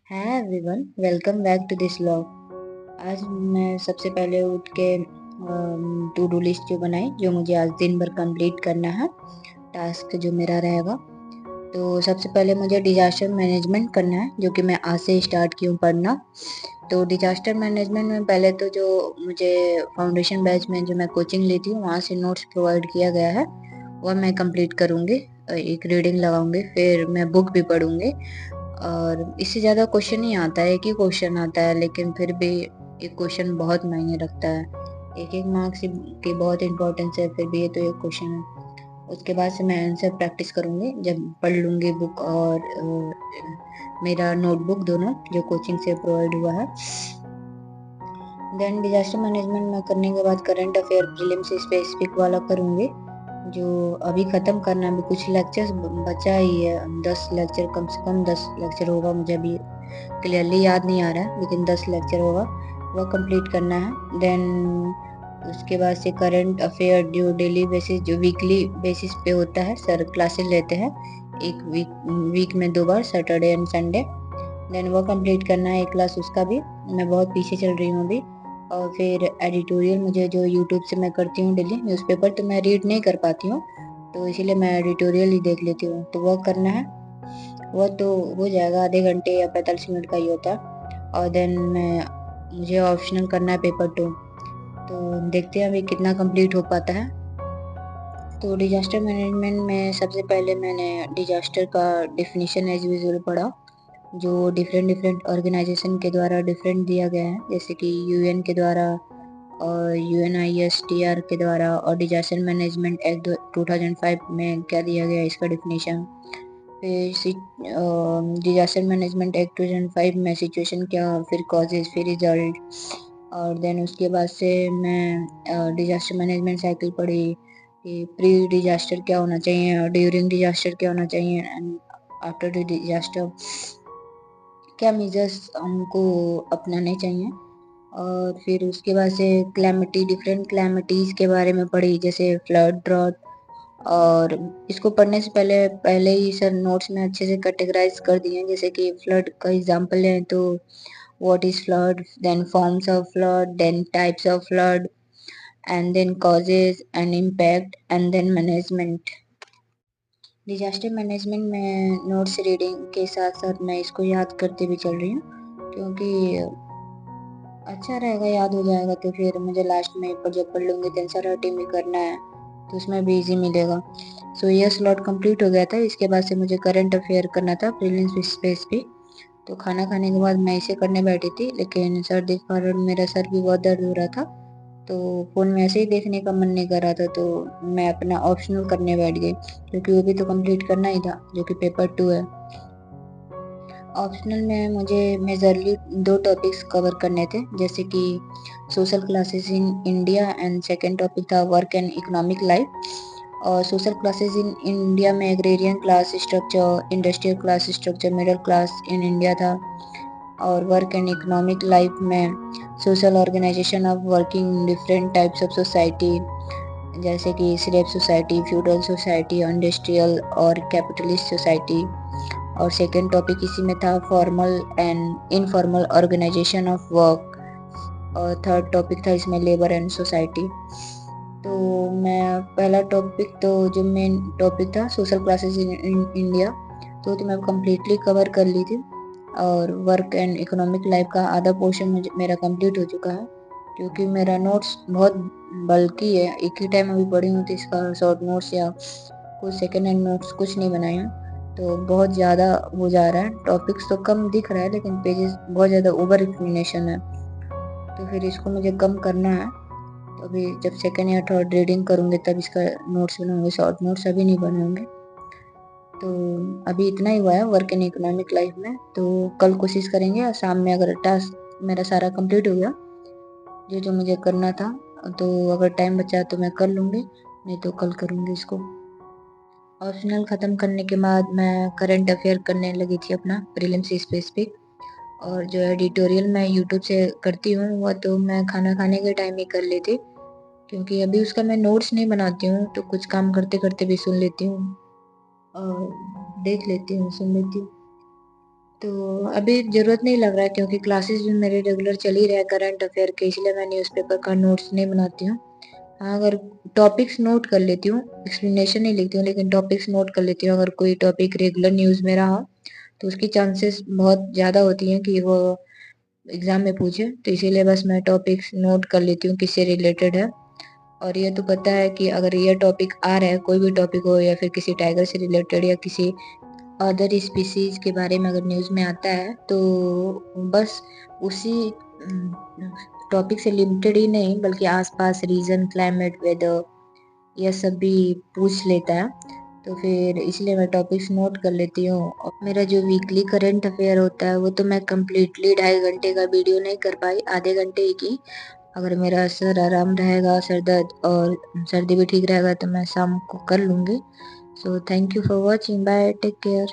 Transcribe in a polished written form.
Hi everyone, welcome back to this vlog. आज मैं सबसे पहले उठ के टू डू लिस्ट जो बनाई, जो मुझे आज दिन भर कंप्लीट करना है, टास्क जो मेरा रहेगा। तो सबसे पहले मुझे डिजास्टर मैनेजमेंट करना है, जो कि मैं आज से स्टार्ट की हूँ पढ़ना। तो डिजास्टर मैनेजमेंट में पहले तो जो मुझे फाउंडेशन बैच में जो मैं कोचिंग लेती हूँ, वहाँ से नोट्स प्रोवाइड किया गया है, वह मैं कंप्लीट करूँगी। एक रीडिंग लगाऊंगी, फिर मैं बुक भी पढ़ूंगी। और इससे ज़्यादा क्वेश्चन नहीं आता है, एक ही क्वेश्चन आता है, लेकिन फिर भी एक क्वेश्चन बहुत मायने रखता है। एक एक मार्क्स की बहुत इंपॉर्टेंस है, फिर भी ये तो एक क्वेश्चन है। उसके बाद से मैं आंसर प्रैक्टिस करूँगी जब पढ़ लूँगी बुक और मेरा नोटबुक दोनों जो कोचिंग से प्रोवाइड हुआ है। देन डिजास्टर मैनेजमेंट में करने के बाद करंट अफेयर प्रीलिम से स्पेसिफिक वाला करूँगी, जो अभी ख़त्म करना है। अभी कुछ लेक्चर्स बचा ही है, 10 लेक्चर, कम से कम 10 लेक्चर होगा। मुझे अभी क्लियरली याद नहीं आ रहा है, लेकिन 10 लेक्चर होगा, वह कंप्लीट करना है। देन उसके बाद से करंट अफेयर जो डेली बेसिस, जो वीकली बेसिस पे होता है, सर क्लासेस लेते हैं एक वीक में 2 बार, सैटरडे एंड संडे। देन वो कंप्लीट करना है एक क्लास, उसका भी मैं बहुत पीछे चल रही हूँ अभी। और फिर एडिटोरियल मुझे जो यूट्यूब से मैं करती हूँ डेली, न्यूज़पेपर तो मैं रीड नहीं कर पाती हूँ, तो इसीलिए मैं एडिटोरियल ही देख लेती हूँ, तो वो करना है। वो तो हो जाएगा, आधे घंटे या 45 मिनट का ही होता है। और देन मुझे ऑप्शनल करना है पेपर 2, तो देखते हैं अभी कितना कंप्लीट हो पाता है। तो डिजास्टर मैनेजमेंट में सबसे पहले मैंने डिजास्टर का डेफिनेशन एज यूजुअल पढ़ा, जो डिफरेंट डिफरेंट ऑर्गेनाइजेशन के द्वारा डिफरेंट दिया गया है, जैसे कि यूएन के द्वारा और यूएनआईएसटीआर के द्वारा, और डिजास्टर मैनेजमेंट एक्ट 2005 में क्या दिया गया है, इसका डिफिनेशन। फिर डिजास्टर मैनेजमेंट एक्ट 2005 में सिचुएशन क्या, फिर कॉजेज, फिर रिजल्ट। और देन उसके बाद से मैं डिजास्टर मैनेजमेंट साइकिल पढ़ी कि प्री डिजास्टर क्या होना चाहिए और ड्यूरिंग डिजास्टर क्या होना चाहिए, एंड आफ्टर डिजास्टर क्या मेजर्स हमको अपनाने चाहिए। और फिर उसके बाद से क्लैमिटी, डिफरेंट क्लैमिटीज़ के बारे में पढ़ी, जैसे फ्लड, ड्रॉट। और इसको पढ़ने से पहले पहले ही सर नोट्स में अच्छे से कैटेगराइज कर दिए, जैसे कि फ्लड का एग्जांपल लें तो what is flood, then forms of flood, then types of flood, and then causes and impact, and then management. Disaster management में नोट्स रीडिंग के साथ साथ मैं इसको याद करते भी चल रही हूँ, क्योंकि अच्छा रहेगा, याद हो जाएगा, तो फिर मुझे लास्ट में पर जब पढ़ लूँगी तो आंसर राइटिंग भी करना है, तो उसमें भी इजी मिलेगा। सो ये स्लॉट कंप्लीट हो गया था। इसके बाद से मुझे करंट अफेयर करना था प्रीलिम्स स्पेस पे। तो खाना खाने के बाद मैं इसे करने बैठी थी, लेकिन सर्दी के कारण मेरा सर भी बहुत दर्द हो रहा था, तो फ़ोन में ऐसे ही देखने का मन नहीं कर रहा था, तो मैं अपना ऑप्शनल करने बैठ गई, क्योंकि वो भी तो कंप्लीट करना ही था, जो कि पेपर 2 है। ऑप्शनल में मुझे मेजरली 2 टॉपिक्स कवर करने थे, जैसे कि social classes in India, and second topic था वर्क एंड इकोनॉमिक लाइफ। और सोशल क्लासेस इन इंडिया में agrarian class structure, industrial class structure, middle class in India था। और वर्क एंड इकोनॉमिक लाइफ में social organisation of working different types of society, जैसे कि slave society, feudal society, industrial और capitalist society. और second topic इसी में था formal and informal organisation of work. और थर्ड टॉपिक था इसमें लेबर एंड सोसाइटी। तो मैं पहला टॉपिक, तो जो मेन टॉपिक था सोशल क्लासेस इन इंडिया, तो मैं कम्प्लीटली कवर कर ली थी। और वर्क एंड इकोनॉमिक लाइफ का आधा पोर्शन मुझे मेरा कंप्लीट हो चुका है, क्योंकि मेरा नोट्स बहुत बल्कि है, एक ही टाइम अभी पढ़ी हूँ, तो इसका शॉर्ट नोट्स या कुछ सेकेंड हैंड नोट्स कुछ नहीं बनाई हूँ, तो बहुत ज़्यादा हो जा रहा है। टॉपिक्स तो कम दिख रहा है, लेकिन पेजेस बहुत ज़्यादा ओवर एक्सप्लेनेशन है, तो फिर इसको मुझे कम करना है। तो अभी जब सेकेंड या थर्ड रीडिंग करूँगी तब इसका नोट्स बनाऊँगी, शॉर्ट नोट्स अभी नहीं बनाऊँगी। तो अभी इतना ही हुआ है वर्क एंड इकोनॉमिक लाइफ में, तो कल कोशिश करेंगे, और शाम में अगर टास्क मेरा सारा कंप्लीट हो गया जो जो मुझे करना था, तो अगर टाइम बचा तो मैं कर लूँगी, नहीं तो कल करूँगी इसको। ऑप्शनल ख़त्म करने के बाद मैं करंट अफेयर करने लगी थी अपना प्रीलिम्स स्पेसिफिक। और जो एडिटोरियल मैं यूट्यूब से करती हूँ, वह तो मैं खाना खाने के टाइम ही कर लेती, क्योंकि अभी उसका मैं नोट्स नहीं बनाती हूँ, तो कुछ काम करते करते भी सुन लेती हूँ और देख लेती हूँ, सुन लेती हूँ। तो अभी ज़रूरत नहीं लग रहा है क्योंकि क्लासेस भी मेरे रेगुलर चल ही रहा है करंट अफेयर के, इसलिए मैं न्यूज़पेपर का नोट्स नहीं बनाती हूँ। हाँ, अगर टॉपिक्स नोट कर लेती हूँ, एक्सप्लेनेशन नहीं लिखती हूँ लेकिन टॉपिक्स नोट कर लेती हूँ। अगर कोई टॉपिक रेगुलर न्यूज़ में रहा तो उसकी चांसेस बहुत ज़्यादा होती हैं कि वो एग्ज़ाम में पूछे, तो इसीलिए बस मैं टॉपिक्स नोट कर लेती हूँ किससे रिलेटेड है। और ये तो पता है कि अगर ये टॉपिक आ रहा है, कोई भी टॉपिक हो या फिर किसी टाइगर से रिलेटेड या किसी अदर स्पीसीज के बारे में अगर न्यूज़ में आता है तो बस उसी टॉपिक से लिमिटेड ही नहीं बल्कि आसपास रीजन, क्लाइमेट, वेदर यह सब भी पूछ लेता है। तो फिर इसलिए मैं टॉपिक्स नोट कर लेती हूँ। और मेरा जो वीकली करंट अफेयर होता है वो तो मैं कम्प्लीटली 2.5 घंटे का वीडियो नहीं कर पाई, आधे घंटे ही की। अगर मेरा सर आराम रहेगा, सर दर्द और सर्दी भी ठीक रहेगा तो मैं शाम को कर लूँगी। So thank you for watching, bye, take care.